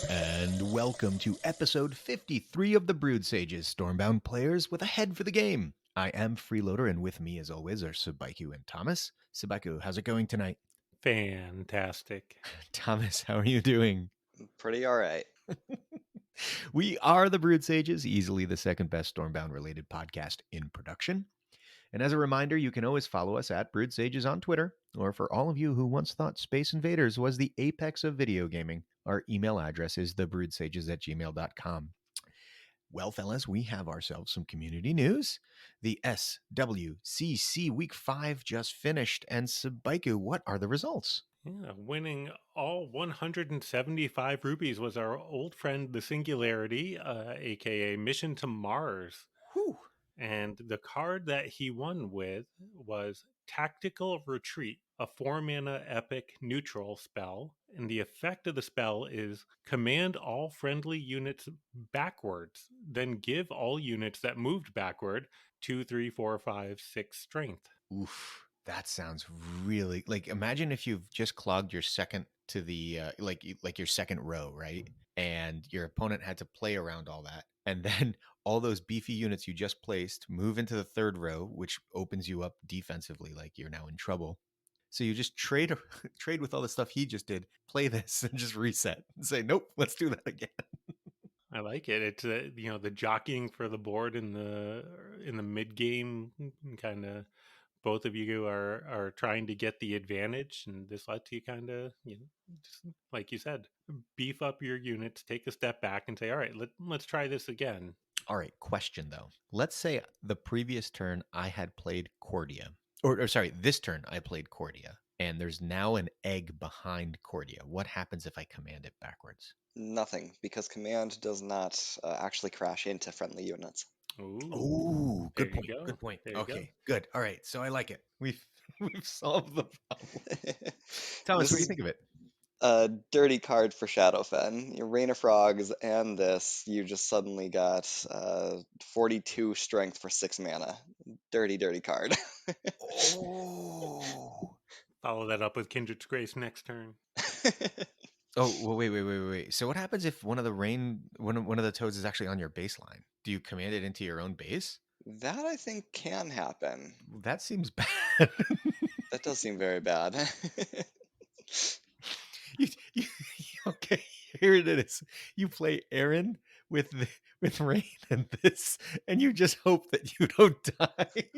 And welcome to episode 53 of the Brewed Sages, Stormbound players with a head for the game. I am Freeloader, and with me, as always, are Sabaiku and Thomas. Sabaiku, how's it going tonight? Fantastic. Thomas, how are you doing? Pretty all right. We are the Brewed Sages, easily the second best Stormbound related podcast in production. And as a reminder, you can always follow us at Brewed Sages on Twitter, or for all of you who once thought Space Invaders was the apex of video gaming, our email address is thebrewedsages@gmail.com. Well, fellas, we have ourselves some community news. The SWCC Week 5 just finished, and Sabaiku, what are the results? Yeah, winning all 175 rupees was our old friend, the Singularity, aka Mission to Mars. Whew. And the card that he won with was Tactical Retreat, a 4-mana epic neutral spell. And the effect of the spell is command all friendly units backwards, then give all units that moved backward 2, 3, 4, 5, 6 strength. Oof, that sounds really like. Imagine if you've just clogged your second to the like your second row, right? And your opponent had to play around all that, and then all those beefy units you just placed move into the third row, which opens you up defensively, like you're now in trouble. So you just trade trade with all the stuff he just did, play this, and just reset and say, nope, let's do that again. I like it. It's the jockeying for the board in the mid game, kind of. Both of you are trying to get the advantage, and this lets you kind of, just like you said, beef up your units, take a step back, and say, all right, let's try this again. All right, question though. Let's say the previous turn I had played Cordia, or sorry, this turn I played Cordia, and there's now an egg behind Cordia. What happens if I command it backwards? Nothing, because command does not actually crash into friendly units. Ooh, there good you point. go. Good point. There you Okay, good. All right, so I like it. We've solved the problem. Thomas, This what do you is think of it? a dirty card for Shadowfen. Your Rain of Frogs and this, you just suddenly got 42 strength for 6 mana. Dirty, dirty card. Oh. Follow that up with Kindred's Grace next turn. Oh, well, wait. So what happens if one of the toads is actually on your baseline? Do you command it into your own base? That I think can happen. That seems bad. That does seem very bad. you, okay, here it is. You play Aaron with Rain and this, and you just hope that you don't die.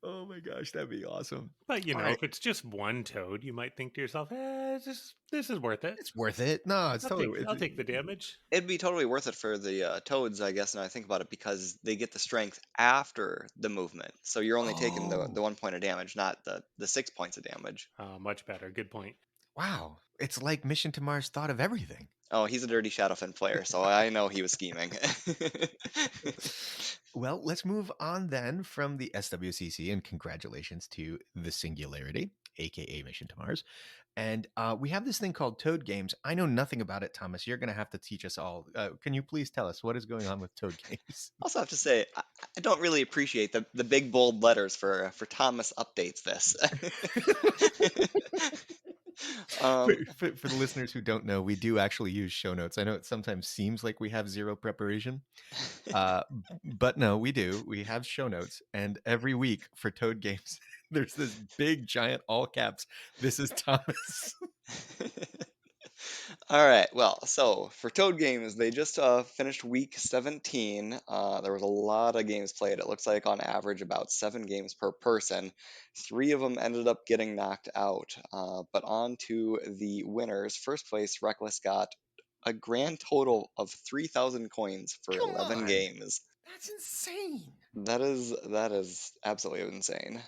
Oh my gosh, that'd be awesome. But All right. if it's just one toad, you might think to yourself, this is worth it. It's worth it. No, it's totally. I'll take the damage. It'd be totally worth it for the toads, I guess, now I think about it, because they get the strength after the movement. So you're only taking the 1 point of damage, not the 6 points of damage. Much better. Good point. Wow, it's like Mission to Mars thought of everything. Oh, he's a dirty Shadowfen player, so I know he was scheming. Well, let's move on then from the SWCC, and congratulations to the Singularity, aka Mission to Mars. And we have this thing called Toad Games. I know nothing about it, Thomas. You're going to have to teach us all. Can you please tell us what is going on with Toad Games? Also have to say, I don't really appreciate the big bold letters for Thomas updates this. For the listeners who don't know, we do actually use show notes. I know it sometimes seems like we have zero preparation, but no, we do. We have show notes, and every week for Toad Games, there's this big, giant, all caps, "This is Thomas." All right, well, so for Toad Games, they just finished week 17. There was a lot of games played. It looks like on average about 7 games per person. 3 of them ended up getting knocked out. But on to the winners. First place, Reckless got a grand total of 3,000 coins for Come 11 on. games. That's insane. That is absolutely insane.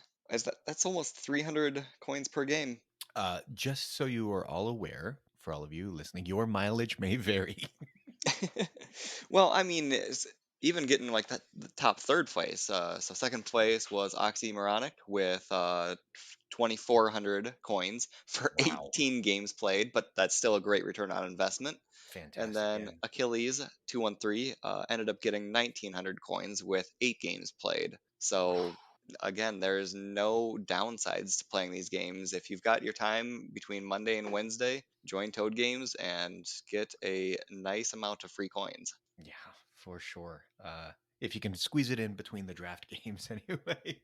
That's almost 300 coins per game. Just so you are all aware, for all of you listening, your mileage may vary. Well, I mean, even getting like the top third place. So second place was Oxymoronic with 2,400 coins for Wow. 18 games played, but that's still a great return on investment. Fantastic. And then yeah. Achilles 213 ended up getting 1,900 coins with 8 games played. So again, there's no downsides to playing these games. If you've got your time between Monday and Wednesday, join Toad Games and get a nice amount of free coins. Yeah, for sure. If you can squeeze it in between the draft games, anyway.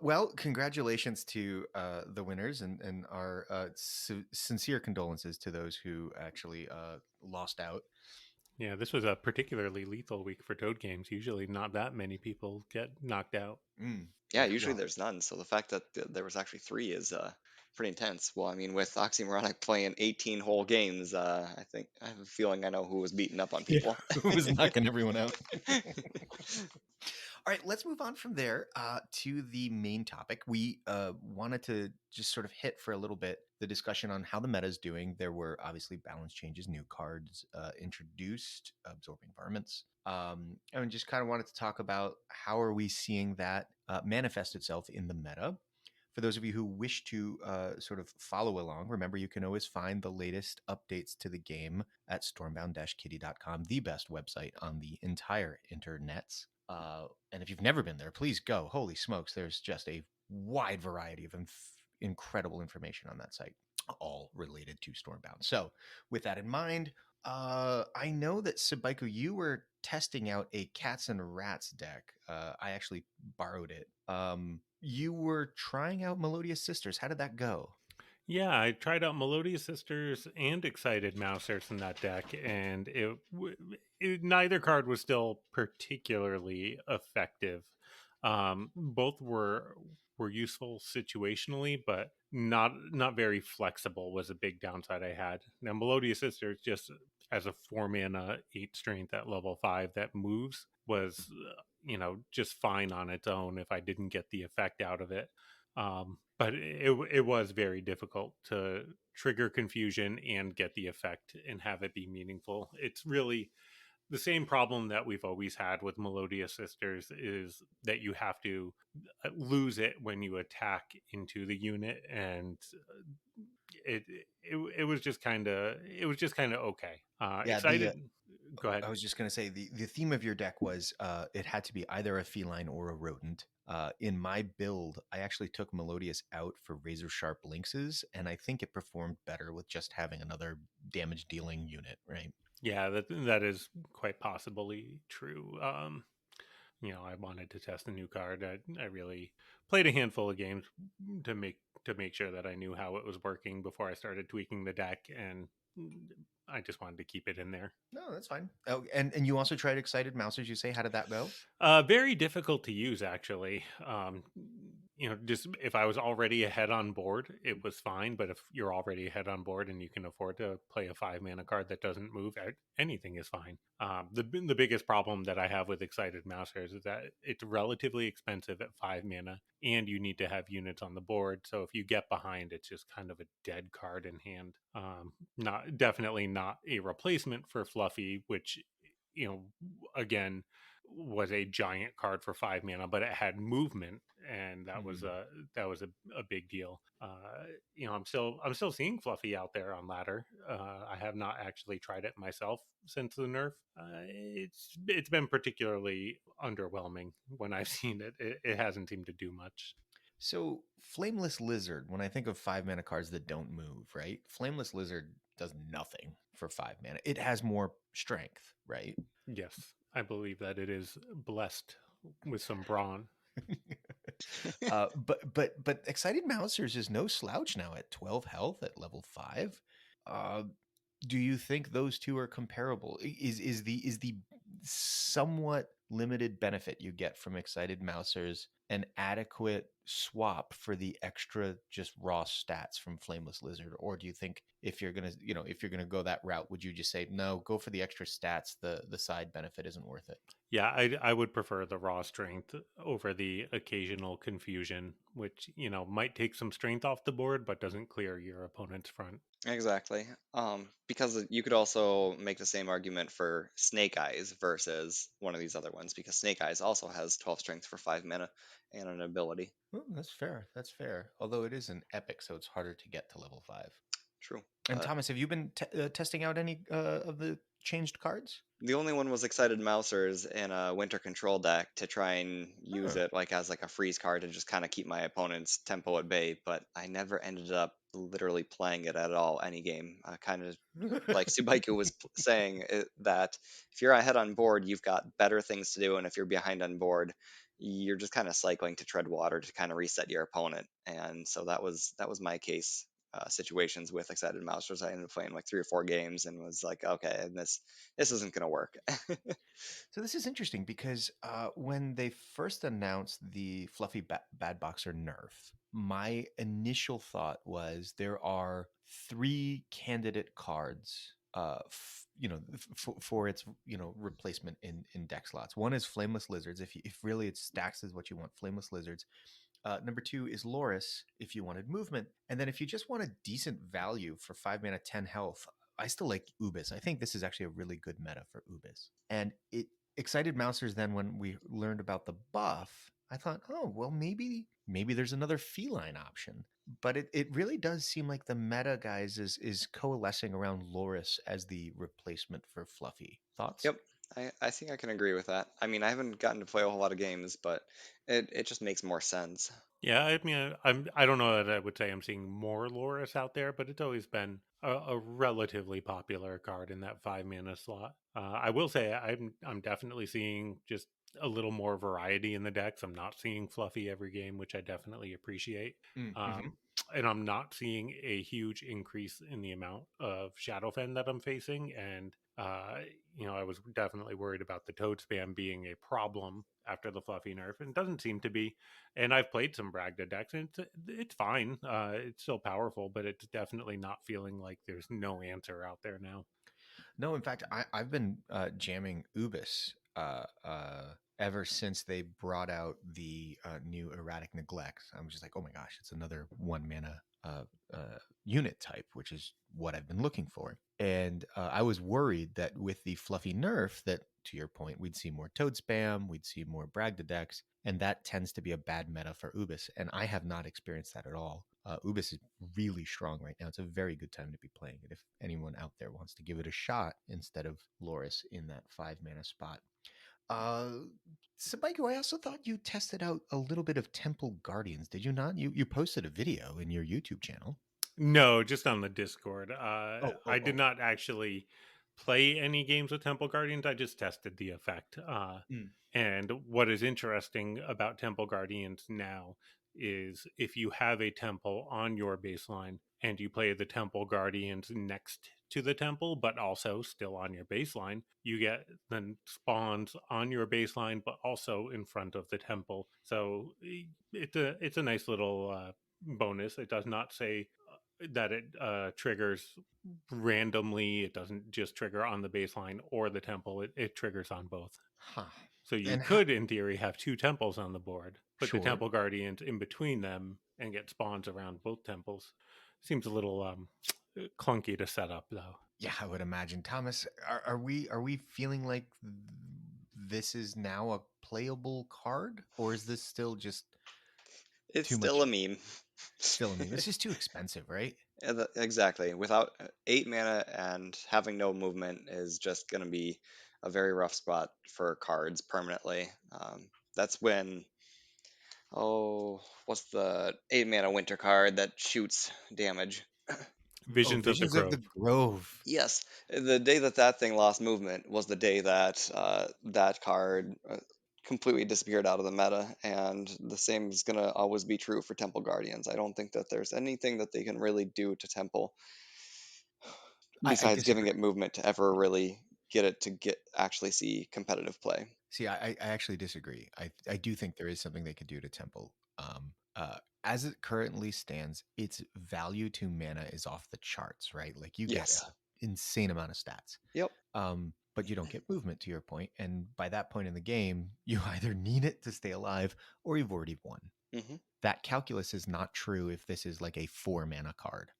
Well, congratulations to the winners, and our sincere condolences to those who actually lost out. Yeah, this was a particularly lethal week for Toad games. Usually, not that many people get knocked out. Yeah, usually Well, there's none. So the fact that there was actually three is pretty intense. Well, I mean, with Oxymoronic playing 18 whole games, I have a feeling I know who was beating up on yeah, people. who was knocking everyone out? All right, let's move on from there to the main topic. We wanted to just sort of hit for a little bit the discussion on how the meta is doing. There were obviously balance changes, new cards introduced, absorbing varmints. And just kind of wanted to talk about how are we seeing that manifest itself in the meta. For those of you who wish to sort of follow along, remember you can always find the latest updates to the game at stormbound-kitty.com, the best website on the entire internets. And if you've never been there, please go. Holy smokes, there's just a wide variety of incredible information on that site, all related to Stormbound. So, with that in mind, I know that Sabaiku, you were testing out a cats and rats deck. I actually borrowed it. You were trying out Melodious Sisters. How did that go? Yeah, I tried out Melodious Sisters and Excited Mousers in that deck, and neither card was still particularly effective. Both were useful situationally, but not very flexible was a big downside I had. Now, Melodious Sisters, just as a 4 mana 8 strength at level 5 that moves, was just fine on its own if I didn't get the effect out of it. But it was very difficult to trigger confusion and get the effect and have it be meaningful. It's really the same problem that we've always had with Melodious Sisters, is that you have to lose it when you attack into the unit, and it it was just kind of okay. Yeah, Excited. Go ahead. I was just going to say the theme of your deck was it had to be either a feline or a rodent. In my build, I actually took Melodious out for razor sharp lynxes, and I think it performed better with just having another damage dealing unit, right? Yeah, that is quite possibly true. I wanted to test a new card. I really played a handful of games to make sure that I knew how it was working before I started tweaking the deck, and I just wanted to keep it in there. No, that's fine. Oh, and you also tried Excited Mousers, you say? How did that go? Very difficult to use, actually. Just if I was already ahead on board, it was fine. But if you're already ahead on board and you can afford to play a 5 mana card that doesn't move, anything is fine. The biggest problem that I have with Excited Mousers is that it's relatively expensive at 5 mana, and you need to have units on the board. So if you get behind, it's just kind of a dead card in hand. Definitely not a replacement for Fluffy, which again was a giant card for 5 mana, but it had movement, and that was a big deal. I'm still seeing Fluffy out there on ladder. I have not actually tried it myself since the nerf. It's been particularly underwhelming when I've seen it. It hasn't seemed to do much. So, Flameless Lizard, when I think of 5 mana cards that don't move, right? Flameless Lizard does nothing for 5 mana. It has more strength, right? Yes, I believe that it is blessed with some brawn. But Excited Mousers is no slouch now at 12 health at level 5. Uh, do you think those two are comparable? Is the somewhat limited benefit you get from Excited Mousers an adequate swap for the extra just raw stats from Flameless Lizard? Or do you think if you're gonna go that route, would you just say no, go for the extra stats, the side benefit isn't worth it? Yeah, I would prefer the raw strength over the occasional confusion, which might take some strength off the board, but doesn't clear your opponent's front. Exactly. Because you could also make the same argument for Snake Eyes versus one of these other ones, because Snake Eyes also has 12 strength for 5 mana and an ability. Well, that's fair. That's fair. Although it is an epic, so it's harder to get to level 5. True. And But Thomas, have you been testing out any of the changed cards? The only one was Excited Mousers in a Winter Control deck to try and use Huh. it like as like a freeze card to just kind of keep my opponent's tempo at bay, but I never ended up literally playing it at all any game. Kind of like Subaiku was saying that if you're ahead on board, you've got better things to do, and if you're behind on board, you're just kind of cycling to tread water to kind of reset your opponent. And so that was my case. Situations with Excited Mousers, I ended up playing like 3 or 4 games and was like, okay, and this isn't gonna work. So this is interesting because when they first announced the Fluffy Bad Boxer nerf, my initial thought was there are 3 candidate cards, for its replacement in deck slots. One is Flameless Lizards. If really it stacks is what you want, Flameless Lizards. Number 2 is Loris if you wanted movement. And then if you just want a decent value for 5 mana, 10 health, I still like Ubis. I think this is actually a really good meta for Ubis. And it excited Mousers then when we learned about the buff, I thought, oh, well, maybe there's another feline option. But it really does seem like the meta, guys, is coalescing around Loris as the replacement for Fluffy. Thoughts? Yep, I think I can agree with that. I mean, I haven't gotten to play a whole lot of games, but it just makes more sense. Yeah, I mean, I don't know that I would say I'm seeing more Loris out there, but it's always been a relatively popular card in that 5 mana slot. I will say I'm definitely seeing just a little more variety in the decks. I'm not seeing Fluffy every game, which I definitely appreciate. Mm-hmm. And I'm not seeing a huge increase in the amount of Shadowfen that I'm facing. And I was definitely worried about the Toad spam being a problem after the Fluffy nerf, and it doesn't seem to be. And I've played some Bragda decks, and it's fine. It's still powerful, but it's definitely not feeling like there's no answer out there now. No, in fact, I've been jamming Ubis ever since they brought out the new Erratic Neglect. I'm just like, oh my gosh, it's another 1 mana unit type, which is what I've been looking for. And I was worried that with the fluffy nerf, that to your point, we'd see more Toad spam, we'd see more Bragda decks, and that tends to be a bad meta for Ubis. And I have not experienced that at all. Ubis is really strong right now. It's a very good time to be playing it if anyone out there wants to give it a shot instead of Loris in that 5 mana spot. Uh, Sabaiku, I also thought you tested out a little bit of Temple Guardians, did you not? You posted a video in your YouTube channel. No, just on the Discord. Oh, I oh, did oh. not actually play any games with Temple Guardians. I just tested the effect. Mm. And what is interesting about Temple Guardians now is if you have a temple on your baseline and you play the Temple Guardians next to the temple, but also still on your baseline, you get then spawns on your baseline, but also in front of the temple. So it's a nice little bonus. It does not say that it triggers randomly. It doesn't just trigger on the baseline or the temple. It triggers on both. Huh. So you And could, in theory, have 2 temples on the board, put the sure. temple guardians in between them, and get spawns around both temples. Seems a little clunky to set up, though. Yeah, I would imagine. Thomas, are we feeling like this is now a playable card, or is this still just It's too still much? a meme. Still, I mean, this is too expensive, right? Exactly. Without 8 mana and having no movement is just going to be a very rough spot for cards permanently. That's when, oh, what's the 8 mana winter card that shoots damage? Oh, Visions of the Visions of the Grove. Grove. Yes, the day that that thing lost movement was the day that that card completely disappeared out of the meta, and the same is gonna always be true for Temple Guardians. I don't think that there's anything that they can really do to Temple I besides giving disagree. it movement to ever really get it to get actually see competitive play. See, I actually disagree. I do think there is something they could do to Temple. As it currently stands, its value to mana is off the charts, right? Like you get Yes. an insane amount of stats. Yep. But you don't get movement to your point, and by that point in the game, you either need it to stay alive or you've already won. Hmm. That calculus is not true if this is like a 4 mana card.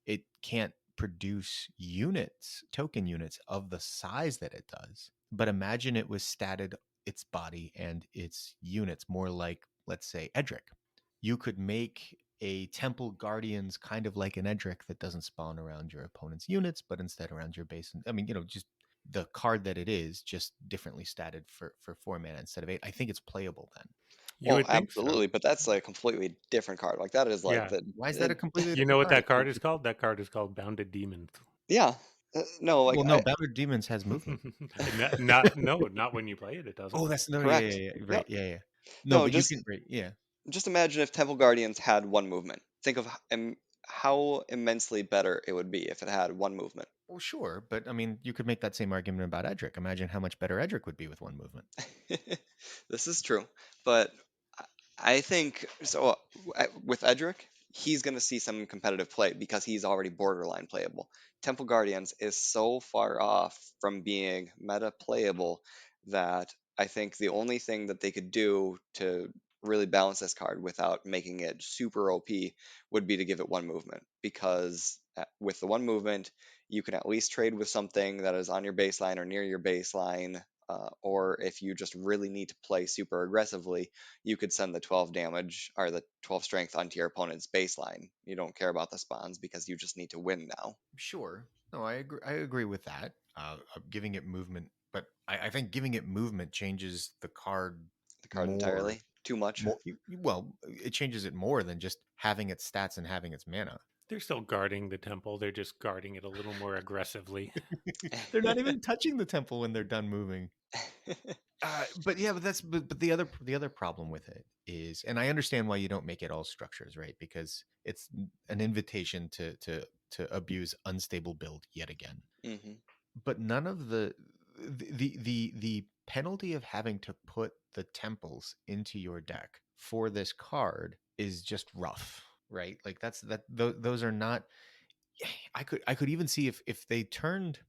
It can't produce units, token units of the size that it does. But imagine it was statted its body and its units more like, let's say, Edric. You could make a Temple Guardians kind of like an Edric that doesn't spawn around your opponent's units, but instead around your base. And I mean, just the card that it is, just differently statted for 4 mana instead of 8. I think it's playable then. You Well, would think so. absolutely, but that's like a completely different card. Like that is like Yeah. the Why is that a completely You know different what card? that card is called? That card is called Bounded Demons. yeah. No, like Well, no, Bounded Demons has movement. Not when you play it. It doesn't. Oh, that's no, yeah, correct. yeah, yeah, right, Yep. yeah, yeah. No, No, but you can, right, yeah. just imagine if Temple Guardians had one movement. Think of how immensely better it would be if it had one movement. Well, sure, but I mean, you could make that same argument about Edric. Imagine how much better Edric would be with one movement. This is true, but I I think so. With Edric, he's going to see some competitive play because he's already borderline playable. Temple Guardians is so far off from being meta playable that I think the only thing that they could do to really balance this card without making it super OP would be to give it one movement because with the one movement, you can at least trade with something that is on your baseline or near your baseline. Or if you just really need to play super aggressively, you could send the 12 damage or the 12 strength onto your opponent's baseline. You don't care about the spawns because you just need to win now. Sure. No, I agree. I agree with that. Giving it movement, but I think giving it movement changes the card The card more. entirely. Too much. More, well, it changes it more than just having its stats and having its mana. They're still guarding the temple. They're just guarding it a little more aggressively. They're not even touching the temple when they're done moving. But yeah, but the other problem with it is, and I understand why you don't make it all structures, right? Because it's an invitation to abuse unstable build yet again. hmm But none of the penalty of having to put the temples into your deck for this card is just rough, right? Like those are not. I could even see if they turned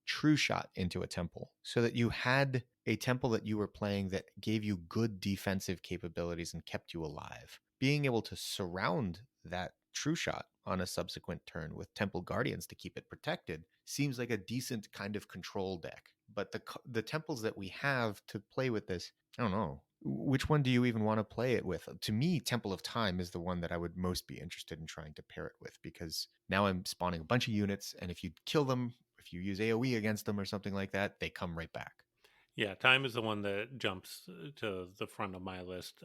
True Shot into a temple so that you had a temple that you were playing that gave you good defensive capabilities and kept you alive. Being able to surround that True Shot on a subsequent turn with Temple Guardians to keep it protected seems like a decent kind of control deck. But the temples that we have to play with this, I don't know. Which one do you even want to play it with? To me, Temple of Time is the one that I would most be interested in trying to pair it with, because now I'm spawning a bunch of units, and if you kill them, if you use AoE against them or something like that, they come right back. Yeah, time is the one that jumps to the front of my list.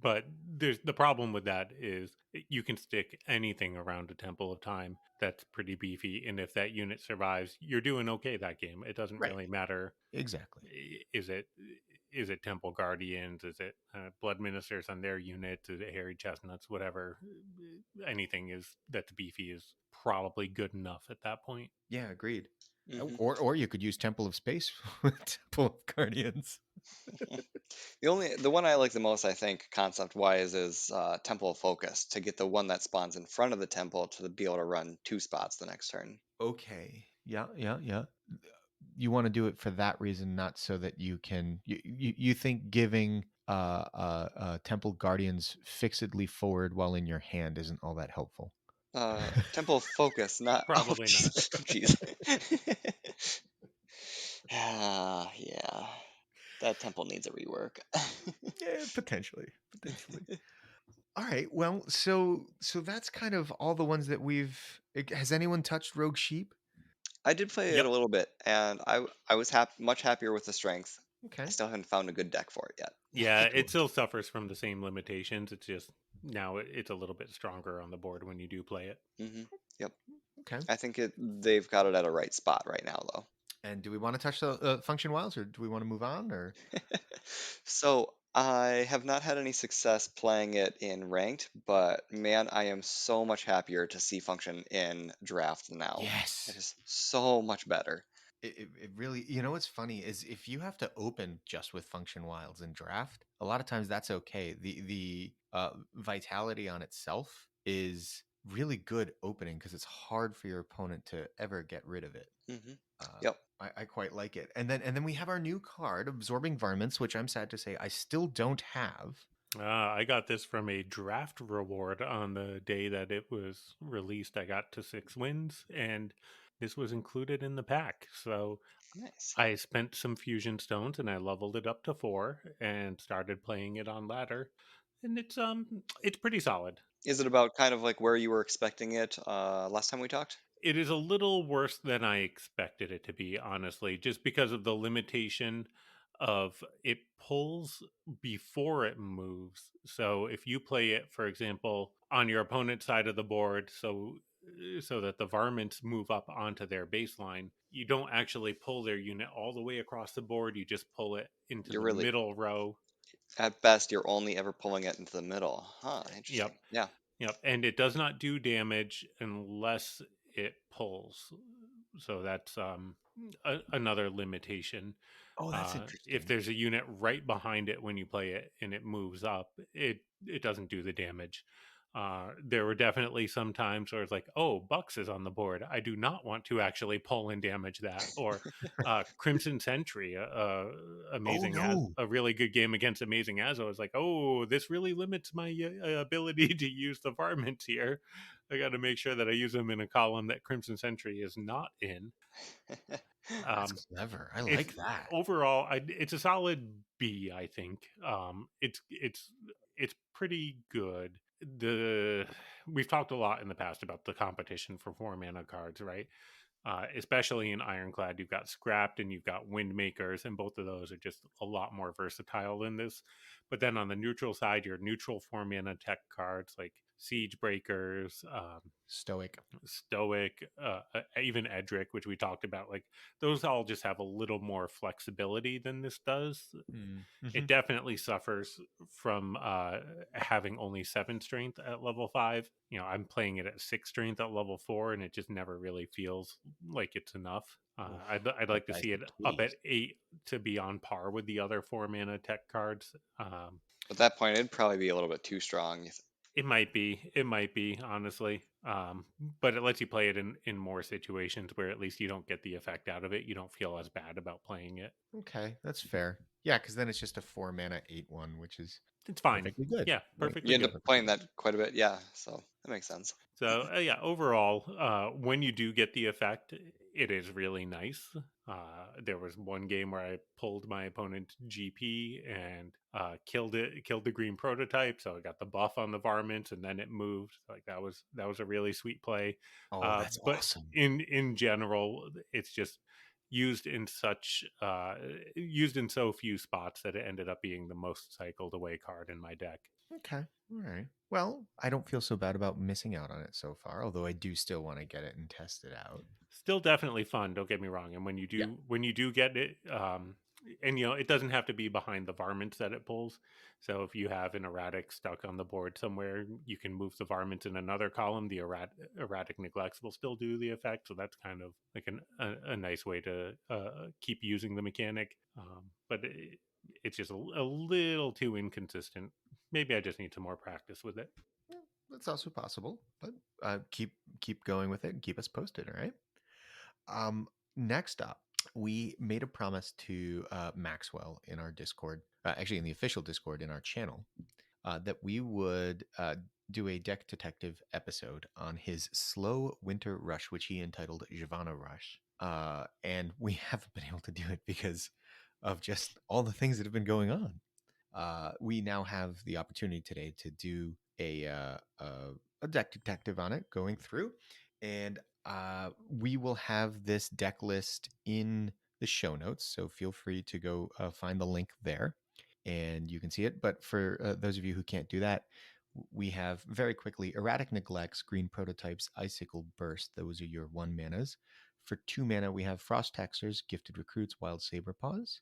But there's the problem with that is you can stick anything around a Temple of Time that's pretty beefy, and if that unit survives, you're doing okay that game. It doesn't Right. really matter. Exactly. Is it Temple Guardians? Is it Blood Ministers on their units? Is it Hairy Chestnuts? Whatever, anything is that's beefy is probably good enough at that point. Yeah, agreed. hmm Or you could use Temple of Space with Temple of Guardians. The one I like the most, I think, concept wise, is Temple of Focus to get the one that spawns in front of the temple to be able to run 2 spots the next turn. Okay. Yeah, yeah, yeah. You want to do it for that reason, not so that you can. You think giving Temple Guardians fixedly forward while in your hand isn't all that helpful. Temple of Focus, not oh Probably not. jeez. Yeah, that temple needs a rework. Yeah, potentially. All right. Well, so that's kind of all the ones that we've. Has anyone touched Rogue Sheep? I did play it Yep. a little bit, and I was much happier with the strength. I Okay. still haven't found a good deck for it yet. Yeah, Cool. it still suffers from the same limitations. It's just now it's a little bit stronger on the board when you do play it. hmm Yep, Okay. I think they've got it at a right spot right now, though. And do we want to touch the function wilds, or do we want to move on? Or So I have not had any success playing it in ranked, but man, I am so much happier to see function in draft now. It yes, is so much better. it really. What's funny is if you have to open just with function wilds in draft, a lot of times that's okay. The vitality on itself is really good opening because it's hard for your opponent to ever get rid of it. hmm Uh, Yep. I quite like it. And then we have our new card, Absorbing Varmints, which I'm sad to say I still don't have. I got this from a draft reward on the day that it was released. I got to 6 wins, and this was included in the pack. So Nice. I spent some fusion stones and I leveled it up to 4 and started playing it on ladder. And it's pretty solid. Is it about kind of like where you were expecting it last time we talked? It is a little worse than I expected it to be, honestly, just because of the limitation of it pulls before it moves. So if you play it, for example, on your opponent's side of the board, so that the varmints move up onto their baseline, you don't actually pull their unit all the way across the board. You just pull it into You're the really, middle row. at best, you're only ever pulling it into the middle. Huh, Yep. interesting. Yeah. Yep, and it does not do damage unless it pulls. So that's another limitation. Oh, that's If interesting. there's a unit right behind it when you play it and it moves up, it doesn't do the damage. There were definitely some times where it's like, oh, Bucks is on the board. I do not want to actually pull and damage that. Or Crimson Sentry, Oh amazing as no. a really good game against Amazing Azo is like, oh, this really limits my ability to use the varmint here. I got to make sure that I use them in a column that Crimson Sentry is not in. That's Um, clever. I it's like that. overall, it's a solid B. I think it's pretty good. The We've talked a lot in the past about the competition for 4 mana cards, right? Especially in Ironclad, you've got Scrapped and you've got Windmakers, and both of those are just a lot more versatile than this. But then on the neutral side, your neutral 4 mana tech cards like Siege Breakers, Stoic. Stoic, even Edric, which we talked about, like those all just have a little more flexibility than this does. Mm-hmm. It definitely suffers from having only 7 strength at level 5. You know, I'm playing it at 6 strength at level 4, and it just never really feels like it's enough. Oof, I'd that like to guy's see a it up beast. at 8 to be on par with the other 4 mana tech cards. At that point, it'd probably be a little bit too strong. It might be, honestly. But it lets you play it in more situations where at least you don't get the effect out of it. You don't feel as bad about playing it. Okay, that's fair. Yeah, because then it's just a 4 mana 8/1, which is It's fine. perfectly good. Yeah, Right. You perfectly end Yeah, up good. perfectly playing good. that quite a bit, yeah. So that makes sense. So yeah, overall, when you do get the effect, it is really nice. There was one game where I pulled my opponent GP and killed the green prototype, so I got the buff on the varmint, and then it moved. Like that was a really sweet play. Oh, that's But awesome. in general, it's just used in so few spots that it ended up being the most cycled away card in my deck. Okay. All right. Well, I don't feel so bad about missing out on it so far, although I do still want to get it and test it out. Still definitely fun, don't get me wrong. And Yeah. when you do get it, and you know, it doesn't have to be behind the varmints that it pulls. So if you have an erratic stuck on the board somewhere, you can move the varmint in another column. The erratic neglects will still do the effect. So that's kind of like a nice way to keep using the mechanic. But it's just a little too inconsistent. Maybe I just need some more practice with it. Yeah, that's also possible, but keep going with it and keep us posted, all right? Next up, we made a promise to Maxwell in our Discord, actually in the official Discord in our channel, that we would do a deck detective episode on his slow winter rush, which he entitled Javana Rush. And we haven't been able to do it because of just all the things that have been going on. We now have the opportunity today to do a deck detective on it, going through, and we will have this deck list in the show notes. So feel free to go find the link there, and you can see it. But for those of you who can't do that, we have very quickly erratic neglects, green prototypes, icicle burst. Those are your 1 manas. For 2 mana, we have frost taxers, gifted recruits, wild saber paws.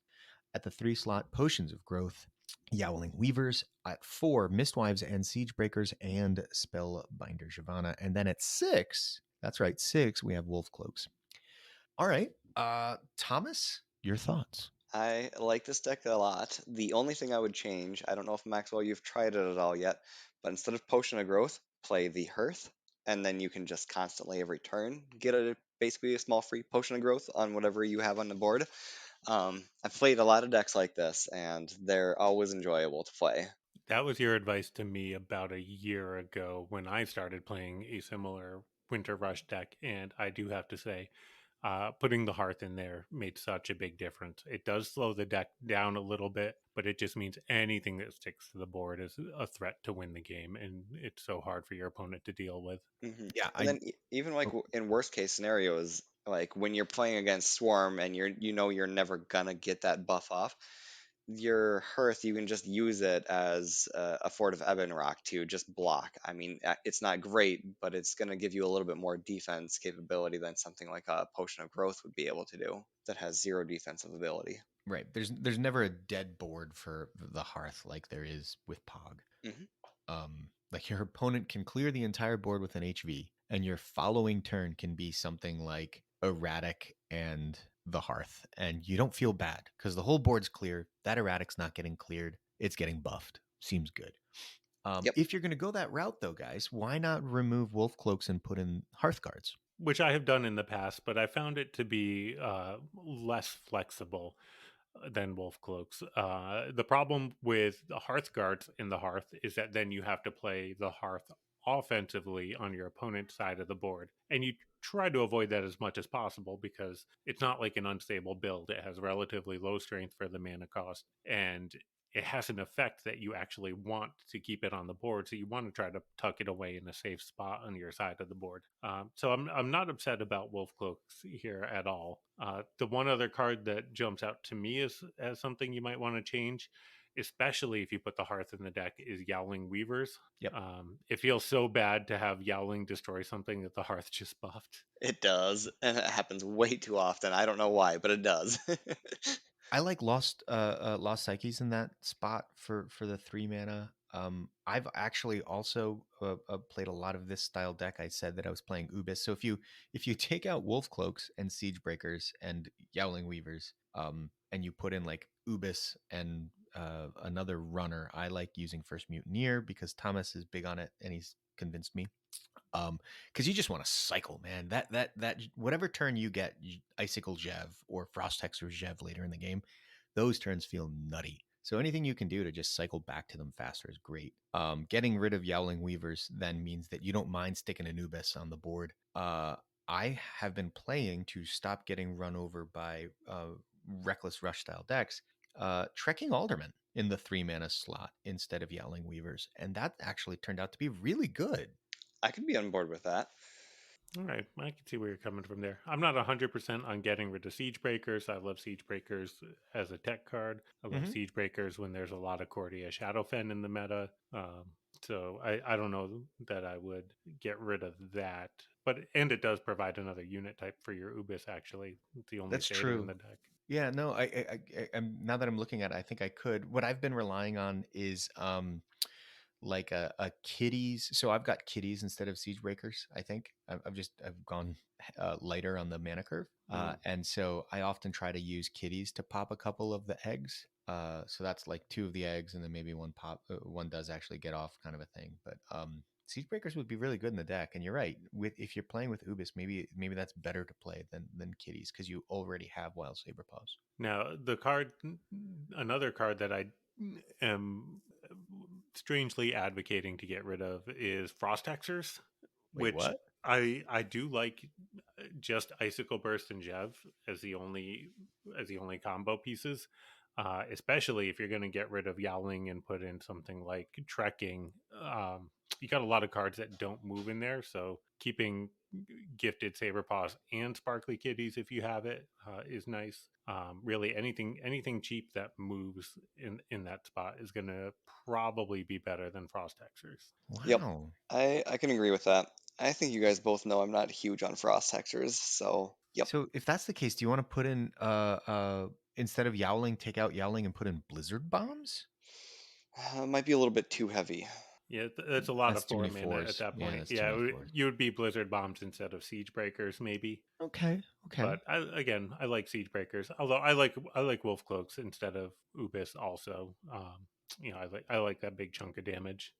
At the 3 slot, potions of growth, Yowling Weavers. At 4, Mistwives and Siegebreakers and Spellbinder Shavana. And then at 6, that's right, 6, we have Wolf Cloaks. All right. Thomas, your thoughts? I like this deck a lot. The only thing I would change, I don't know if Maxwell you've tried it at all yet, but instead of Potion of Growth, play the Hearth, and then you can just constantly every turn get basically a small free Potion of Growth on whatever you have on the board. I've played a lot of decks like this, and they're always enjoyable to play. That was your advice to me about a year ago when I started playing a similar Winter Rush deck, and I do have to say, putting the Hearth in there made such a big difference. It does slow the deck down a little bit, but it just means anything that sticks to the board is a threat to win the game, and it's so hard for your opponent to deal with. Yeah, And then even like oh, in worst case scenarios, like when you're playing against Swarm and you're never gonna get that buff off, your Hearth, you can just use it as a Fort of Ebon Rock to just block. I mean, it's not great, but it's going to give you a little bit more defense capability than something like a Potion of Growth would be able to do that has zero defensive ability. right. There's never a dead board for the Hearth like there is with Pog. Hmm. Like your opponent can clear the entire board with an HV, and your following turn can be something like Erratic and the Hearth, and you don't feel bad because the whole board's clear. That Erratic's not getting cleared; it's getting buffed. Seems good. Yep. If you're going to go that route, though, guys, why not remove Wolf Cloaks and put in Hearth guards? Which I have done in the past, but I found it to be less flexible than Wolf Cloaks. The problem with the Hearth guards in the Hearth is that then you have to play the Hearth offensively on your opponent's side of the board. And you try to avoid that as much as possible because it's not like an unstable build. It has relatively low strength for the mana cost, and it has an effect that you actually want to keep it on the board. So you want to try to tuck it away in a safe spot on your side of the board. So I'm not upset about Wolf Cloaks here at all. The one other card that jumps out to me as something you might want to change, especially if you put the Hearth in the deck, is Yowling Weavers. Yep. It feels so bad to have Yowling destroy something that the Hearth just buffed. It does, and it happens way too often. I don't know why, but it does. I like Lost Psyches in that spot for the 3 mana. I've actually also played a lot of this style deck. I said that I was playing Ubis. So if you take out Wolf Cloaks and Siege Breakers and Yowling Weavers, and you put in like Ubis and another runner, I like using First Mutineer because Thomas is big on it and he's convinced me. Because you just want to cycle, man. That whatever turn you get, Icicle Jev or Frost Hexer Jev later in the game, those turns feel nutty. So anything you can do to just cycle back to them faster is great. Getting rid of Yowling Weavers then means that you don't mind sticking Anubis on the board. I have been playing to stop getting run over by Reckless Rush style decks, Trekking Alderman in the 3 mana slot instead of Yowling Weavers, and that actually turned out to be really good. I could be on board with that. All right, I can see where you're coming from there. I'm not 100% on getting rid of Siege Breakers. I love Siege Breakers as a tech card. I love Mhm. Siege Breakers when there's a lot of Cordia Shadowfen in the meta. So I don't know that I would get rid of that. And it does provide another unit type for your Ubis, actually. It's the only That's Satyr in true. the deck. Yeah, no, I'm now that I'm looking at it, I think I could. What I've been relying on is like a kitties. So I've got kitties instead of siege breakers. I think I've gone lighter on the mana curve, and so I often try to use kitties to pop a couple of the eggs. So that's like 2 of the eggs, and then maybe one does actually get off, kind of a thing. But siege breakers would be really good in the deck. And you're right. With if you're playing with Ubis, maybe that's better to play than kitties because you already have Wild Saber Paws. Now, another card that I am strangely advocating to get rid of is Frost Hexers, Wait, which what? I do like just Icicle Burst and Jev as the only combo pieces. Especially if you're going to get rid of Yowling and put in something like Trekking. You got a lot of cards that don't move in there, so keeping Gifted Saberpaws and Sparkly Kitties, if you have it, is nice. Really, anything cheap that moves in that spot is going to probably be better than Frost Hexers. Yep, Wow. I can agree with that. I think you guys both know I'm not huge on Frost Hexers, so yep. So if that's the case, do you want to put in instead of Yowling, take out Yowling and put in Blizzard Bombs? Might be a little bit too heavy. Yeah, that's a lot That's of too many 4 mana at fours. that Yeah, point. that's too Yeah, many fours. you would be Blizzard Bombs instead of Siege Breakers, maybe. Okay, okay. But I like Siege Breakers. Although I like Wolf Cloaks instead of Ubis. Also, I like that big chunk of damage.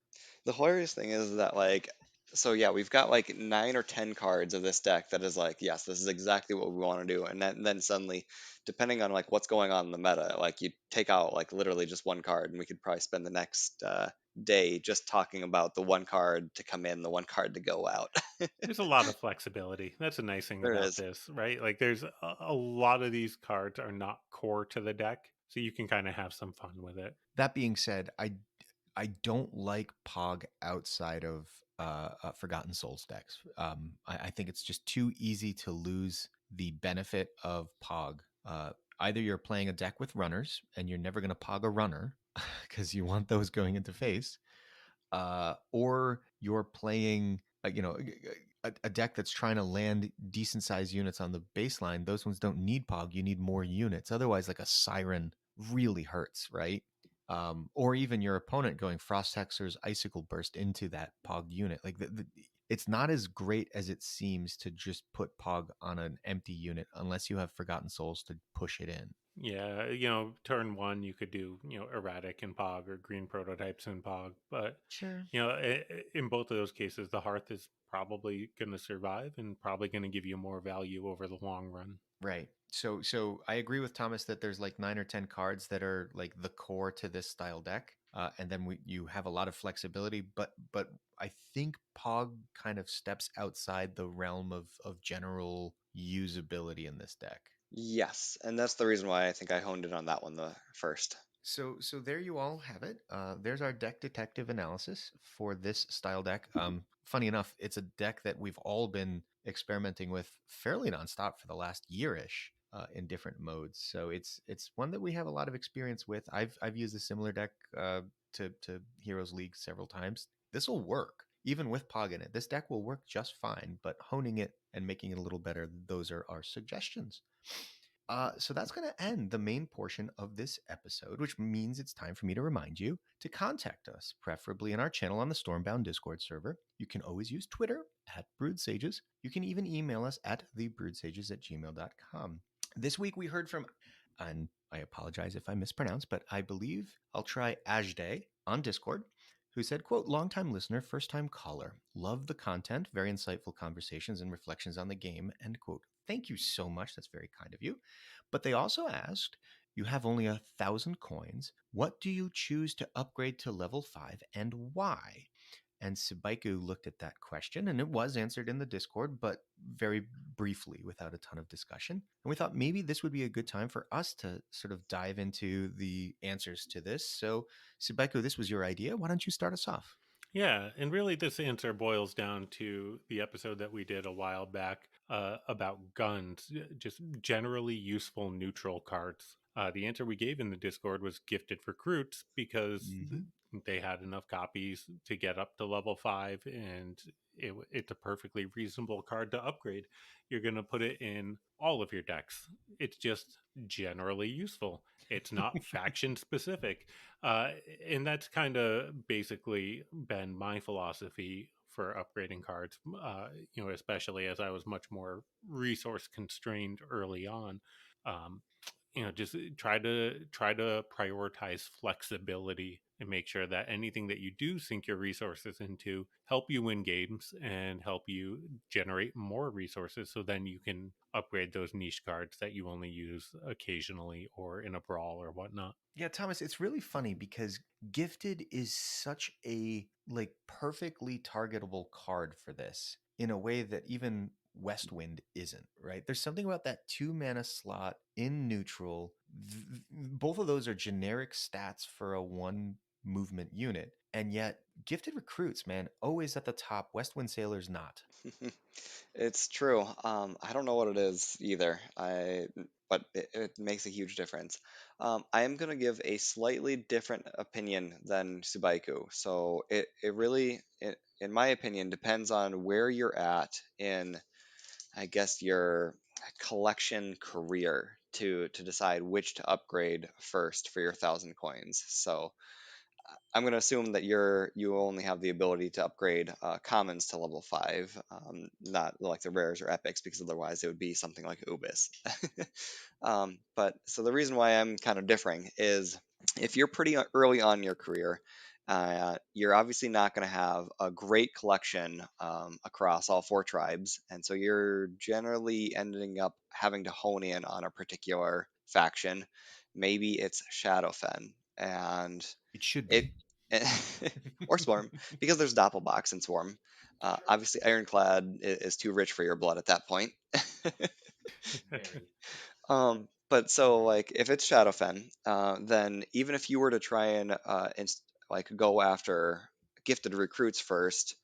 The hilarious thing is that like, so yeah, we've got like 9 or 10 cards of this deck that is like, yes, this is exactly what we want to do, and then suddenly, depending on like what's going on in the meta, like you take out like literally just one card, and we could probably spend the next day just talking about the one card to come in, the one card to go out. There's a lot of flexibility. That's a nice thing There about is. this, right? Like there's a lot of these cards are not core to the deck, so you can kind of have some fun with it. That being said, I don't like Pog outside of Forgotten Souls decks. I think it's just too easy to lose the benefit of Pog. Either you're playing a deck with runners and you're never going to Pog a runner because you want those going into face, or you're playing, a deck that's trying to land decent sized units on the baseline. Those ones don't need Pog. You need more units. Otherwise, like a Siren really hurts, right? Or even your opponent going Frost Hexer's Icicle Burst into that Pog unit. Like it's not as great as it seems to just put Pog on an empty unit unless you have Forgotten Souls to push it in. Yeah, turn one you could do, erratic in Pog or green prototypes in Pog, but Sure. in both of those cases, the Hearth is probably going to survive and probably going to give you more value over the long run. Right. So I agree with Thomas that there's like 9 or 10 cards that are like the core to this style deck, and then you have a lot of flexibility. But I think Pog kind of steps outside the realm of general usability in this deck. Yes, and that's the reason why I think I honed in on that one the first. So there you all have it. There's our deck detective analysis for this style deck. Funny enough, it's a deck that we've all been experimenting with fairly nonstop for the last year-ish, in different modes. So it's one that we have a lot of experience with. I've used a similar deck to Heroes League several times. This will work even with Pog in it. This deck will work just fine, but honing it and making it a little better, those are our suggestions. So that's going to end the main portion of this episode, which means it's time for me to remind you to contact us, preferably in our channel on the Stormbound Discord server. You can always use Twitter at Brewed Sages. You can even email us at thebrewedsages@gmail.com. This week we heard from, and I apologize if I mispronounce, but I believe I'll try Ajday on Discord, who said, quote, longtime listener, first time caller. Love the content, very insightful conversations and reflections on the game, end quote. Thank you so much. That's very kind of you. But they also asked, you have only 1,000 coins. What do you choose to upgrade to level 5 and why? And Subaiku looked at that question, and it was answered in the Discord, but very briefly without a ton of discussion. And we thought maybe this would be a good time for us to sort of dive into the answers to this. So, Subaiku, this was your idea. Why don't you start us off? Yeah, and really this answer boils down to the episode that we did a while back about guns, just generally useful neutral cards. The answer we gave in the Discord was gifted recruits because Mm-hmm. they had enough copies to get up to level 5, and it's a perfectly reasonable card to upgrade. You're going to put it in all of your decks. It's just generally useful. It's not faction specific. Uh, and that's kind of basically been my philosophy for upgrading cards, especially as I was much more resource constrained early on. Um, just try to prioritize flexibility and make sure that anything that you do sink your resources into help you win games and help you generate more resources, so then you can upgrade those niche cards that you only use occasionally or in a brawl or whatnot. Yeah, Thomas, it's really funny because gifted is such a like perfectly targetable card for this in a way that even Westwind isn't, right? There's something about that 2 mana slot in neutral. Both of those are generic stats for a one movement unit. And yet, gifted recruits, man, always at the top. Westwind Sailor's not. It's true. I don't know what it is either. But it makes a huge difference. I am gonna give a slightly different opinion than Subaiku. So it really, in my opinion, depends on where you're at in, I guess, your collection career to decide which to upgrade first for your 1,000 coins. So I'm going to assume that you only have the ability to upgrade commons to level 5, not like the rares or epics, because otherwise it would be something like Ubis. But so the reason why I'm kind of differing is if you're pretty early on in your career, you're obviously not going to have a great collection across all 4 tribes, and so you're generally ending up having to hone in on a particular faction. Maybe it's Shadowfen, and It should it be. or Swarm, because there's Doppelbox and Swarm. Obviously, Ironclad is too rich for your blood at that point. Very. But so like if it's Shadowfen, then even if you were to try and like go after gifted recruits first,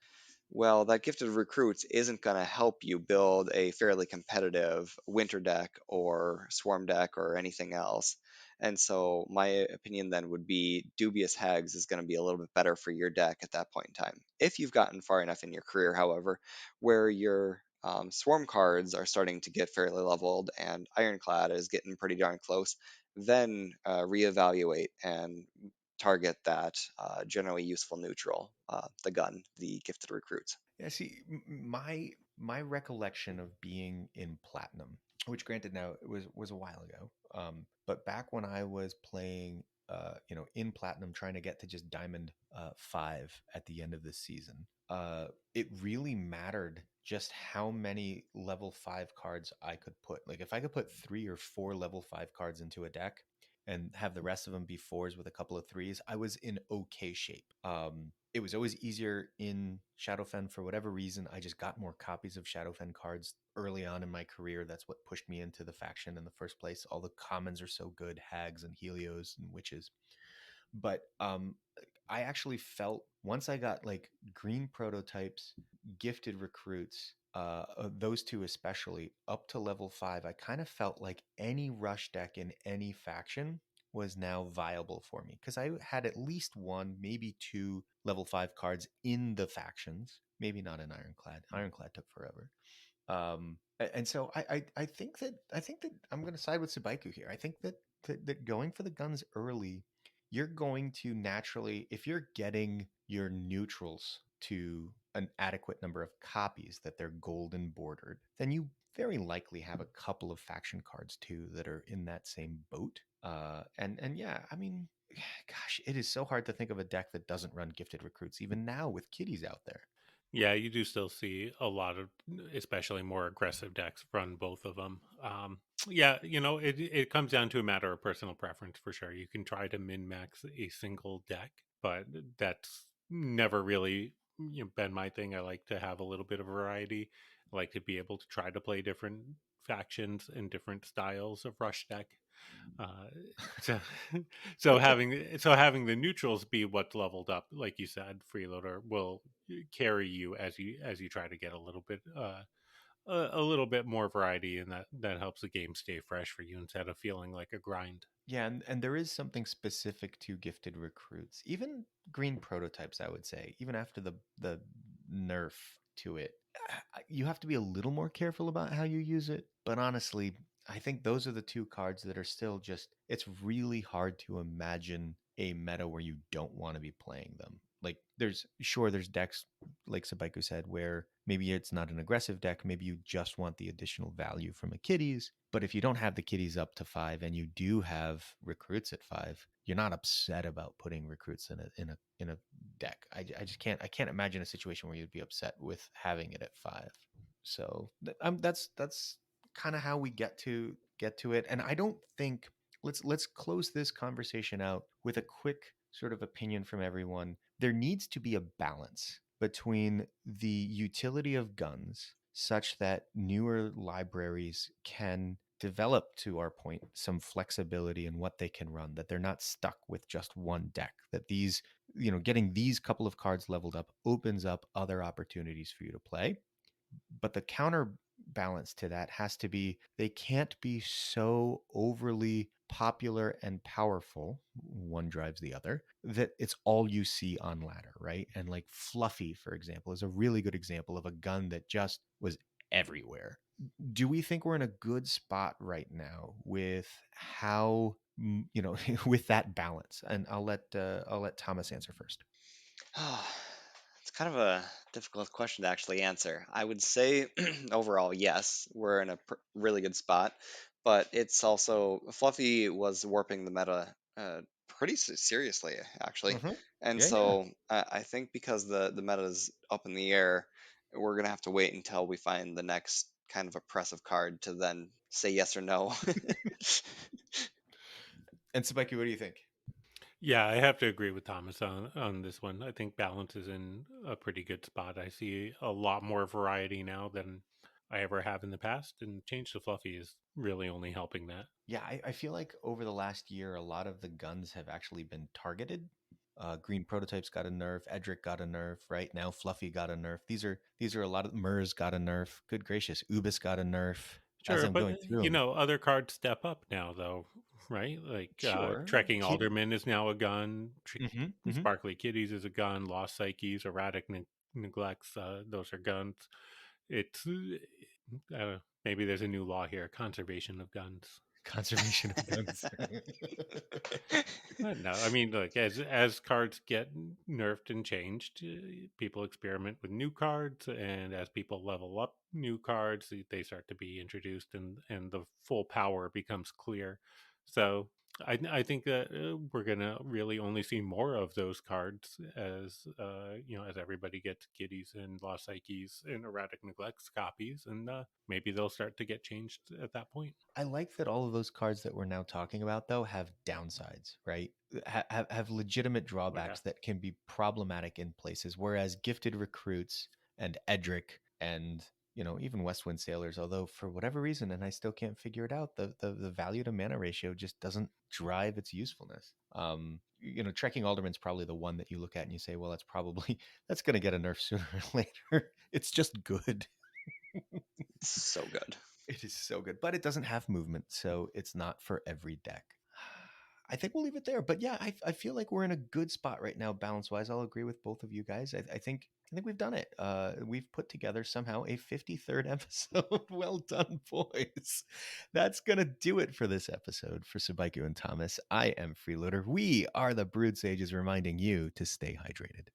well, that gifted recruits isn't going to help you build a fairly competitive winter deck or swarm deck or anything else. And so my opinion then would be dubious hags is going to be a little bit better for your deck at that point in time. If you've gotten far enough in your career, however, where your swarm cards are starting to get fairly leveled and ironclad is getting pretty darn close, then reevaluate and target that generally useful neutral, the gun, the gifted recruits. Yeah, see, my recollection of being in platinum, which granted now it was a while ago, but back when I was playing, in platinum, trying to get to just diamond 5 at the end of the season, it really mattered just how many level 5 cards I could put. Like if I could put 3 or 4 level 5 cards into a deck and have the rest of them be fours with a couple of threes, I was in okay shape. It was always easier in Shadowfen for whatever reason. I just got more copies of Shadowfen cards early on in my career. That's what pushed me into the faction in the first place. All the commons are so good, hags and helios and witches. But I actually felt once I got like green prototypes, gifted recruits, those two especially, up to level 5, I kind of felt like any rush deck in any faction was now viable for me because I had at least one, maybe 2 level 5 cards in the factions. Maybe not in Ironclad. Ironclad took forever. And so I think that I'm going to side with Sabaiku here. I think that going for the guns early, you're going to naturally, if you're getting your neutrals to an adequate number of copies that they're golden bordered, then you very likely have a couple of faction cards too that are in that same boat. And yeah, I mean, gosh, it is so hard to think of a deck that doesn't run gifted recruits even now with kitties out there. Yeah, you do still see a lot of, especially more aggressive decks run both of them. Yeah, it comes down to a matter of personal preference for sure. You can try to min max a single deck, but that's never really been my thing. I like to have a little bit of variety. I like to be able to try to play different factions and different styles of rush deck. Uh, so, so having the neutrals be what's leveled up, like you said, freeloader will carry you as you try to get a little bit more variety, and that helps the game stay fresh for you instead of feeling like a grind. Yeah, and there is something specific to gifted recruits. Even green prototypes, I would say, even after the nerf to it, you have to be a little more careful about how you use it. But honestly, I think those are the two cards that are still just it's really hard to imagine a meta where you don't want to be playing them. Like there's decks like Sabaiku said where maybe it's not an aggressive deck, maybe you just want the additional value from a kitties. But if you don't have the kitties up to 5 and you do have recruits at 5, you're not upset about putting recruits in a deck. I just can't imagine a situation where you'd be upset with having it at 5. So that's kind of how we get to it. And I don't think let's close this conversation out with a quick sort of opinion from everyone. There needs to be a balance between the utility of guns such that newer libraries can develop, to our point, some flexibility in what they can run, that they're not stuck with just one deck, that these, getting these couple of cards leveled up opens up other opportunities for you to play. But the counterbalance to that has to be they can't be so overly popular and powerful, one drives the other, that it's all you see on ladder, right? And like Fluffy, for example, is a really good example of a gun that just was everywhere. Do we think we're in a good spot right now with how with that balance? And I'll let Thomas answer first. It's kind of a difficult question to actually answer. I would say overall, yes, we're in a really good spot, but it's also Fluffy was warping the meta pretty seriously, actually. Mm-hmm. And Yeah, yeah. so I think because the meta is up in the air, we're gonna have to wait until we find the next kind of oppressive card to then say yes or no. And Sabeki, what do you think? Yeah, I have to agree with Thomas on this one. I think balance is in a pretty good spot. I see a lot more variety now than I ever have in the past, and Change to Fluffy is really only helping that. Yeah, I feel like over the last year, a lot of the guns have actually been targeted. Green Prototypes got a nerf. Edric got a nerf. Right now, Fluffy got a nerf. These are a lot of Murs got a nerf. Good gracious, Ubis got a nerf. As Sure, I'm but going through them, other cards step up now, though, right? Like sure, Trekking Kitty. Alderman is now a gun. Hmm, hmm. Sparkly Kitties is a gun. Lost Psyches, Erratic Neglects, those are guns. It's maybe there's a new law here: conservation of guns. Conservation of guns. No, I mean, look, as cards get nerfed and changed, people experiment with new cards, and as people level up new cards, they start to be introduced, and the full power becomes clear. So I think that we're gonna really only see more of those cards as as everybody gets Kitties and Lost Psyches and Erratic Neglects copies, and maybe they'll start to get changed at that point. I like that all of those cards that we're now talking about, though, have downsides, right? Have legitimate Oh, yeah. drawbacks that can be problematic in places. Whereas Gifted Recruits and Edric and even Westwind Sailors, although for whatever reason, and I still can't figure it out, the value to mana ratio just doesn't drive its usefulness. Trekking Alderman's probably the one that you look at and you say, well, that's going to get a nerf sooner or later. It's just good. So good. It is so good, but it doesn't have movement, so it's not for every deck. I think we'll leave it there. But yeah, I feel like we're in a good spot right now, balance wise. I'll agree with both of you guys. I think we've done it. We've put together somehow a 53rd episode. Well done, boys. That's gonna do it for this episode. For Sabaiku and Thomas, I am Freeloader. We are the Brood Sages, reminding you to stay hydrated.